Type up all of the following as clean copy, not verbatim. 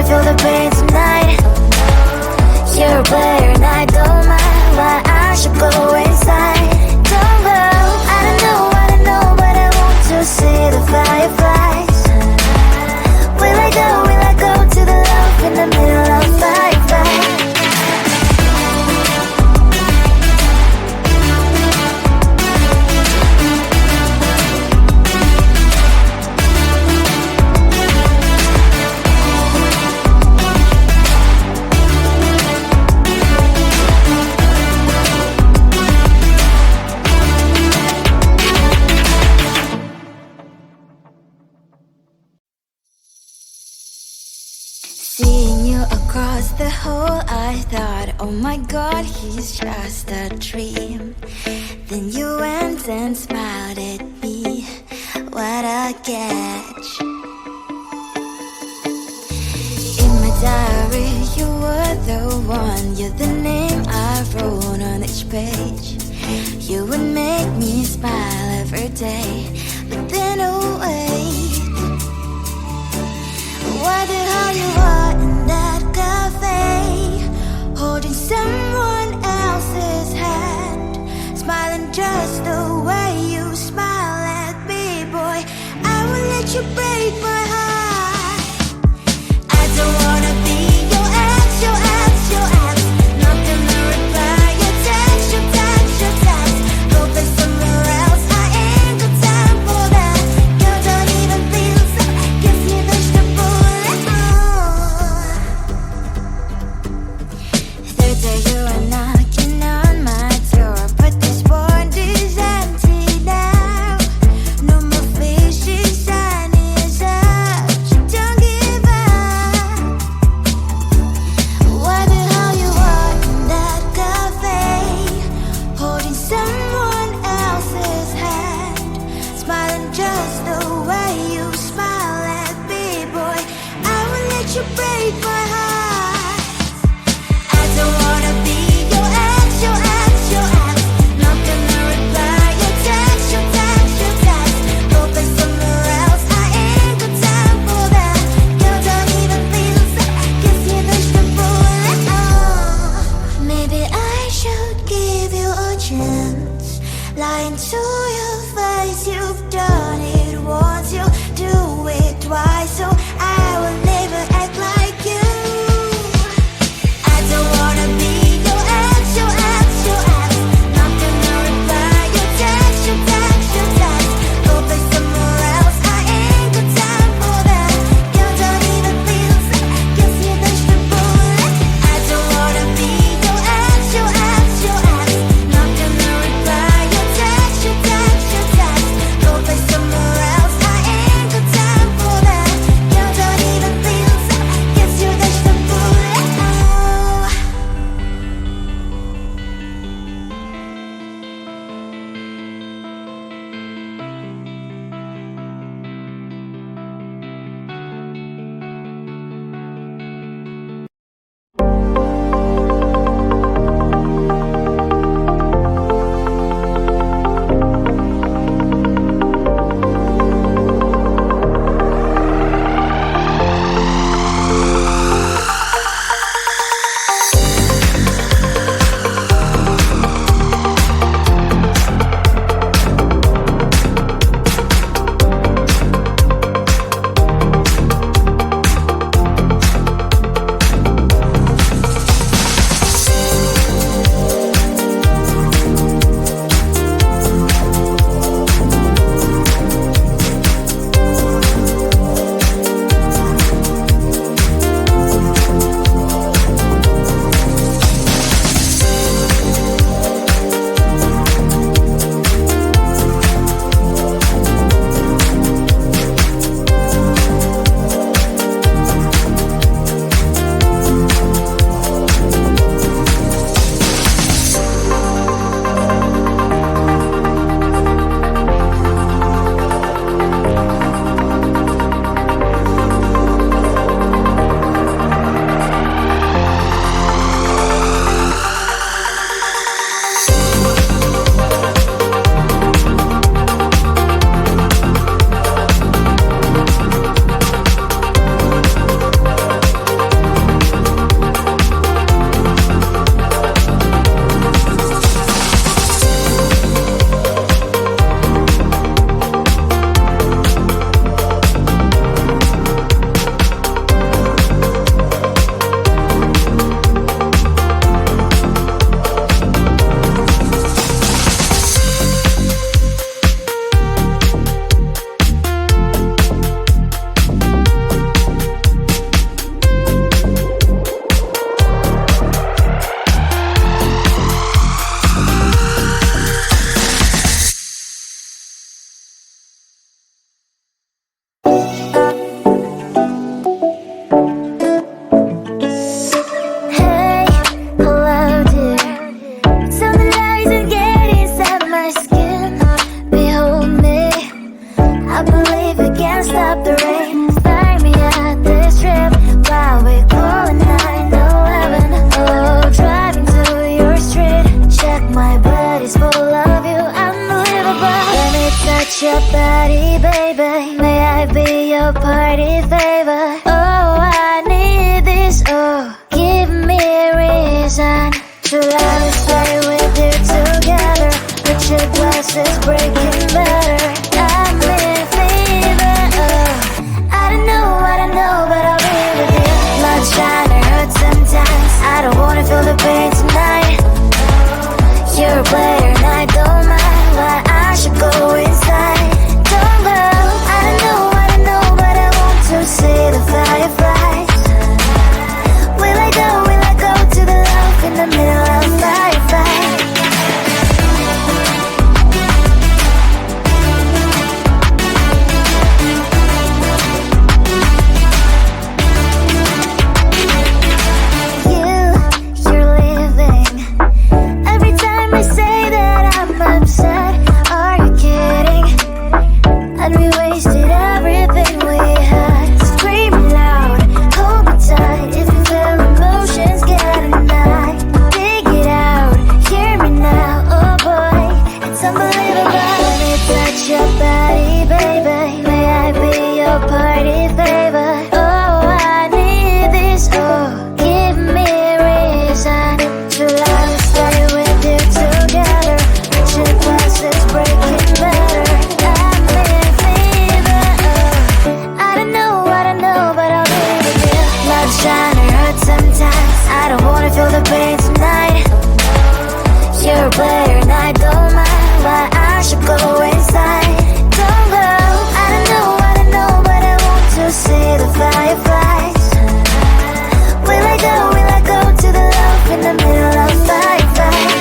feel the pain tonight. You're a player and I don't mind why I should go inside. Don't go, I don't know, but I want to see the fireflies. Will I go to the love in the middle of fireflies? Seeing you across the hall, I thought, oh my god, he's just a dream. Then you went and smiled at me, what a catch. In my diary, you were the one, you're the name I wrote on each page. You would make me smile every day, but then oh wait, what the hell you are in that cafe, holding someone else's hand, smiling just the way you smile at me, boy. I will let you break my heart. I don't wanna be your ex, your ex, your ex. Not gonna reply your text, your text, your text. Hoping somewhere else, I ain't got time for that. Girl, don't even feel so, kiss me vegetable. Third day you are knocking on my door, but this board is empty now. No more faces, sign is up. You don't give up. What the hell you are in that cafe, holding someone else's hand, smiling just the way you smile at me, boy. I will let you break my heart. I don't wanna be your ex, your ex, your ex. Not gonna reply your text, your text, your text. Hoping somewhere else, I ain't got time for that. Girl, don't even feel so, kiss me vegetable. Maybe I should give you a chance. Lying to your face, you've done it once, you do it twice, so I will never act like the pain tonight. You're a player and I don't mind why I should go inside. Don't go, I don't know, but I want to see the fireflies. Will I go to the love in the middle of firefight? You're leaving. Every time I say that I'm upset, are you kidding? And we wasted everything we had. Scream loud, hold me tight. If you feel emotions getting high, dig it out, hear me now. Oh boy, it's unbelievable. Let me touch your body, baby. May I be your party favor? Oh, I need this. Oh, give me reason to love. Stay with you together. Reaching past it's breaking better. I'm in fever. Oh, I don't know, but I'll be with you. Love's trying to hurt sometimes. I don't wanna feel the pain tonight. You're a player and I don't mind why I should go inside. Don't go, I don't know, but I want to see the fireflies. Will I go to the love in the middle of firefight?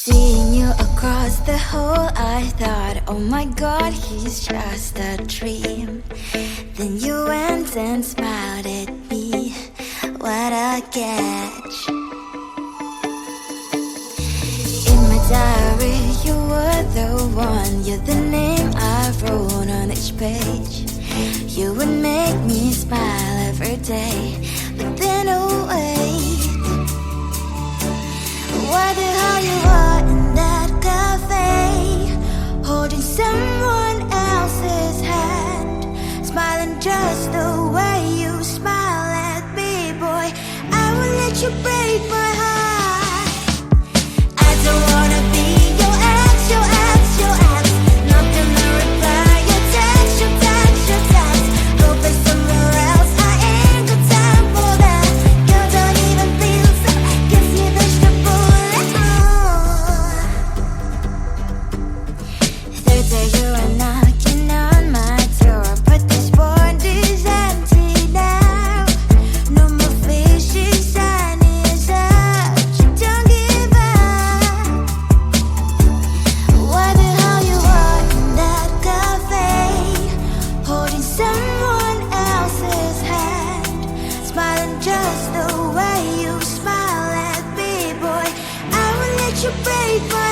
Seeing you across the hall, I thought, oh my god, he's just a dream. Then you went and smiled at me. What a catch. In my diary, you were the one. You're the name I wrote on each page. You would make me smile every day. But then, oh wait, why the hell you are in that cafe, holding someone else's hand, smiling just the way you smile at me, boy. I will let you break my heart. I don't wanna be your ex, your ex, your ex. Nothing to reply, your text, your text, your text. Go play somewhere else, I ain't got time for that. You don't even feel so, gives me vegetable. Third day you are knocking on my door, but this world is empty now. No more fishes, sun is up. You don't give up. Why the hell you are in that cafe, holding someone else's hand, smiling just the way you smile at me, boy. I will let you break my